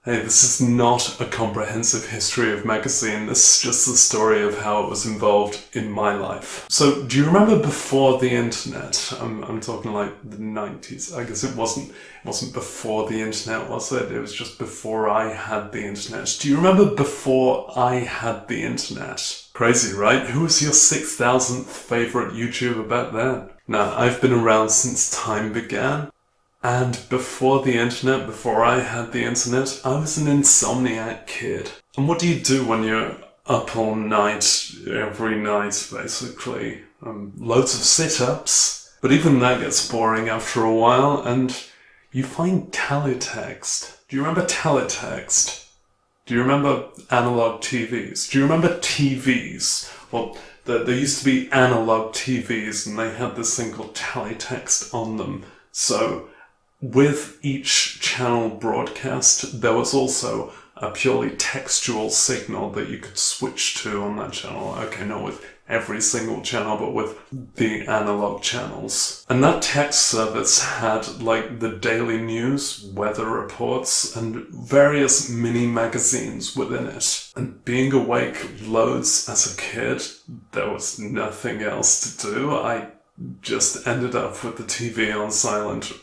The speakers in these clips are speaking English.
Hey, this is not a comprehensive history of Mega-Zine, this is just the story of how it was involved in my life. So, do you remember before the internet? I'm talking like the 90s. I guess it wasn't before the internet, was it? It was just before I had the internet. Do you remember before I had the internet? Crazy, right? Who was your 6,000th favorite YouTuber back then? Now, I've been around since time began. And before the internet, before I had the internet, I was an insomniac kid. And what do you do when you're up all night, every night, basically? Loads of sit-ups. But even that gets boring after a while, and you find Teletext. Do you remember Teletext? Do you remember analog TVs? Do you remember TVs? Well, there used to be analog TVs, and they had this thing called Teletext on them. So, with each channel broadcast, there was also a purely textual signal that you could switch to on that channel. Okay, not with every single channel, but with the analog channels. And that text service had like the daily news, weather reports, and various mini magazines within it. And being awake loads as a kid, there was nothing else to do. I just ended up with the TV on silent,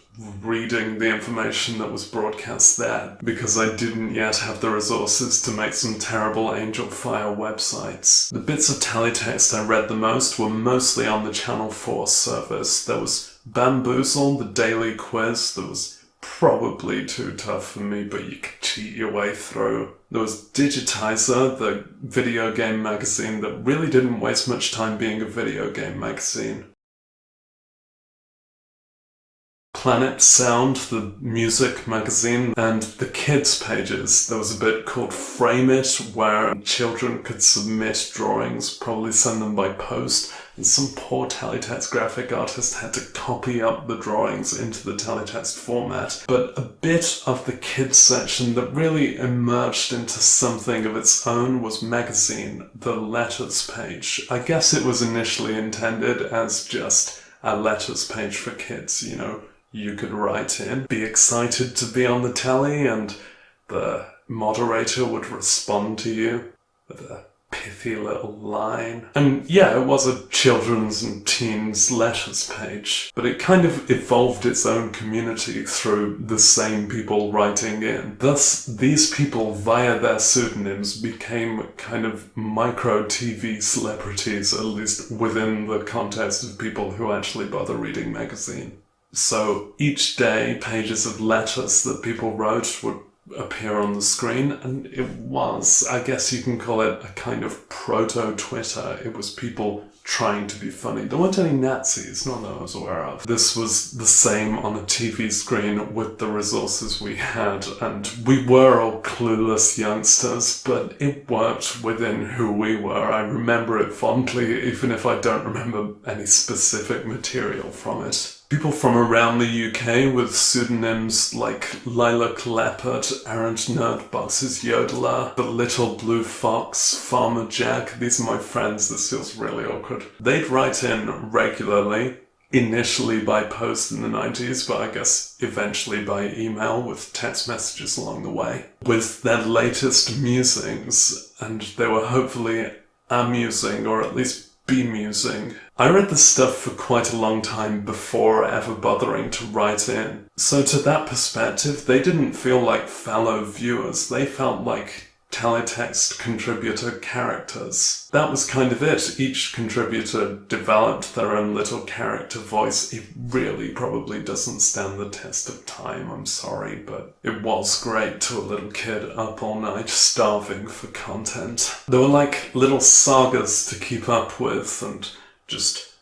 reading the information that was broadcast there, because I didn't yet have the resources to make some terrible Angel Fire websites. The bits of teletext I read the most were mostly on the Channel 4 service. There was Bamboozle, the daily quiz, that was probably too tough for me, but you could cheat your way through. There was Digitizer, the video game magazine that really didn't waste much time being a video game magazine. Planet Sound, the music magazine, and the kids pages. There was a bit called Frame It, where children could submit drawings, probably send them by post, and some poor teletext graphic artist had to copy up the drawings into the teletext format. But a bit of the kids section that really emerged into something of its own was Mega-Zine, the letters page. I guess it was initially intended as just a letters page for kids, you know. You could write in, be excited to be on the telly, and the moderator would respond to you with a pithy little line. And yeah, it was a children's and teens letters page, but it kind of evolved its own community through the same people writing in. Thus, these people, via their pseudonyms, became kind of micro-TV celebrities, at least within the context of people who actually bother reading Mega-Zine. So each day, pages of letters that people wrote would appear on the screen, and it was, I guess you can call it, a kind of proto-Twitter. It was people trying to be funny. There weren't any Nazis, not that I was aware of. This was the same on a TV screen with the resources we had, and we were all clueless youngsters, but it worked within who we were. I remember it fondly, even if I don't remember any specific material from it. People from around the UK with pseudonyms like Lilac Leopard, Errant Nerdbox's Yodeler, The Little Blue Fox, Farmer Jack. These are my friends, this feels really awkward. They'd write in regularly, initially by post in the 90s, but I guess eventually by email with text messages along the way, with their latest musings, and they were hopefully amusing, or at least bemusing. I read this stuff for quite a long time before ever bothering to write in. So to that perspective, they didn't feel like fellow viewers, they felt like teletext contributor characters. That was kind of it. Each contributor developed their own little character voice. It really probably doesn't stand the test of time, I'm sorry, but it was great to a little kid up all night starving for content. There were like little sagas to keep up with, and just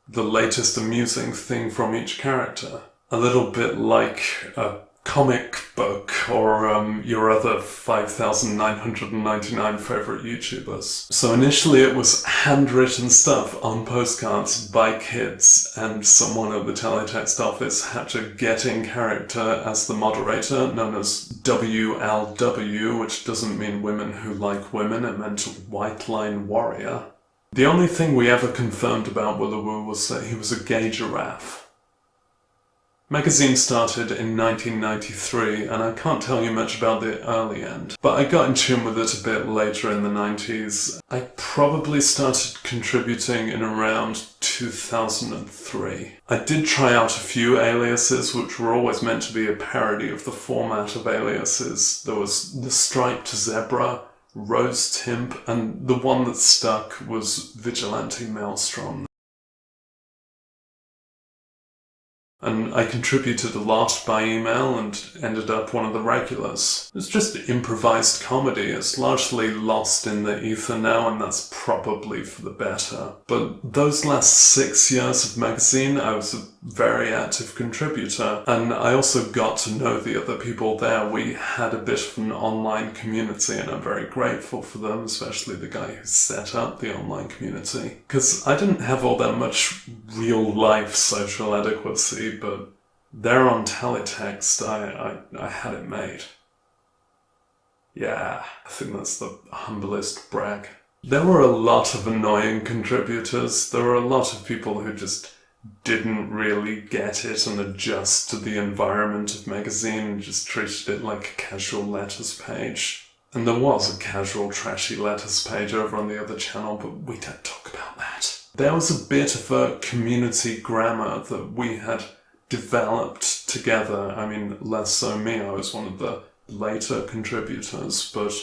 the latest amusing thing from each character. A little bit like a comic book or your other 5,999 favorite YouTubers. So initially it was handwritten stuff on postcards by kids, and someone at the teletext office had to get in character as the moderator, known as WLW, which doesn't mean women who like women, it meant White Line Warrior. The only thing we ever confirmed about Willeroo was that he was a gay giraffe. Mega-Zine started in 1993, and I can't tell you much about the early end, but I got in tune with it a bit later in the 90s. I probably started contributing in around 2003. I did try out a few aliases, which were always meant to be a parody of the format of aliases. There was the Striped Zebra, Rose Timp, and the one that stuck was Vigilante Maelstrom. And I contributed a lot by email and ended up one of the regulars. It's just improvised comedy. It's largely lost in the ether now, and that's probably for the better. But those last 6 years of Mega-Zine, I was a very active contributor, and I also got to know the other people there. We had a bit of an online community, and I'm very grateful for them, especially the guy who set up the online community. Because I didn't have all that much real-life social adequacy, but there on Teletext, I had it made. Yeah, I think that's the humblest brag. There were a lot of annoying contributors. There were a lot of people who just didn't really get it and adjust to the environment of Mega-Zine and just treated it like a casual letters page. And there was a casual trashy letters page over on the other channel, but we don't talk about that. There was a bit of a community grammar that we had developed together. I mean, less so me, I was one of the later contributors, but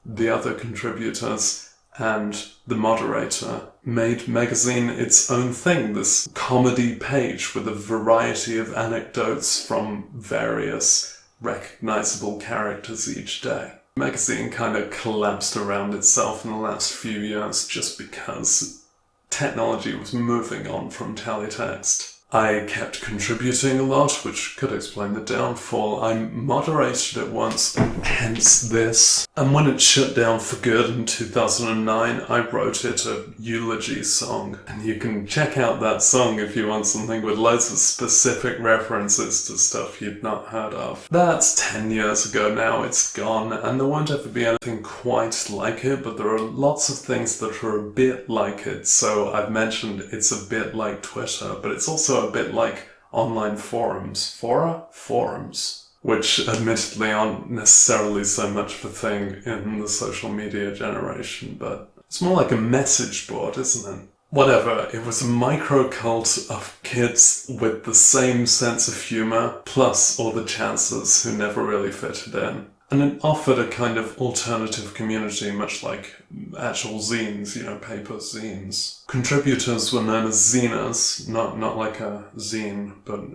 the other contributors and the moderator made Mega-Zine its own thing, this comedy page with a variety of anecdotes from various recognizable characters each day. Mega-Zine kind of collapsed around itself in the last few years just because technology was moving on from Teletext. I kept contributing a lot, which could explain the downfall. I moderated it once, hence this. And when it shut down for good in 2009, I wrote it a eulogy song. And you can check out that song if you want something with loads of specific references to stuff you'd not heard of. That's 10 years ago now, it's gone, and there won't ever be anything quite like it, but there are lots of things that are a bit like it. So I've mentioned it's a bit like Twitter, but it's also a bit like online forums. Forums. Which admittedly aren't necessarily so much of a thing in the social media generation, but it's more like a message board, isn't it? Whatever, it was a micro-cult of kids with the same sense of humour, plus all the chances who never really fitted in. And it offered a kind of alternative community, much like actual zines, paper zines. Contributors were known as ziners, not like a zine, but,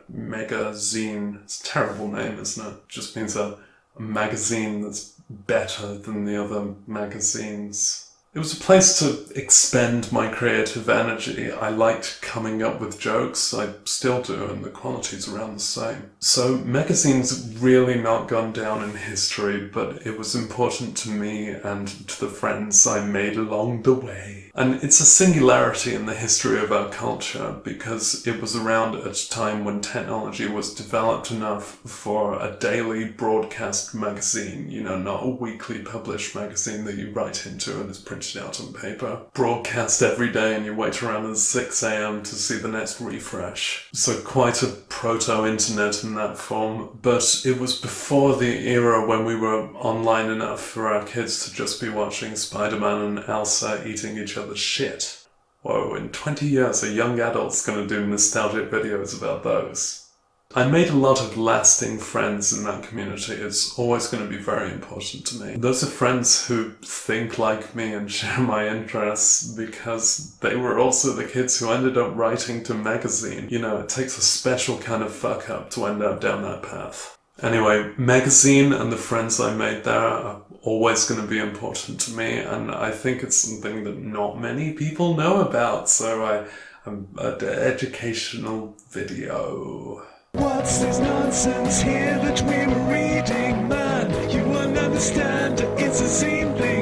Mega-Zine. It's a terrible name, isn't it? It just means a magazine that's better than the other magazines. It was a place to expend my creative energy. I liked coming up with jokes, I still do, and the quality's around the same. So Mega-Zine's really not gone down in history, but it was important to me and to the friends I made along the way. And it's a singularity in the history of our culture, because it was around at a time when technology was developed enough for a daily broadcast magazine, not a weekly published magazine that you write into and is printed out on paper. Broadcast every day and you wait around at 6 a.m. to see the next refresh. So quite a proto-internet in that form, but it was before the era when we were online enough for our kids to just be watching Spider-Man and Elsa eating each other's shit. Whoa, in 20 years a young adult's gonna do nostalgic videos about those. I made a lot of lasting friends in that community. It's always going to be very important to me. Those are friends who think like me and share my interests because they were also the kids who ended up writing to Mega-Zine. It takes a special kind of fuck up to end up down that path. Anyway, Mega-Zine and the friends I made there are always going to be important to me, and I think it's something that not many people know about, so I'm an educational video. What's this nonsense here that we were reading, man? You won't understand, it's a zine thing.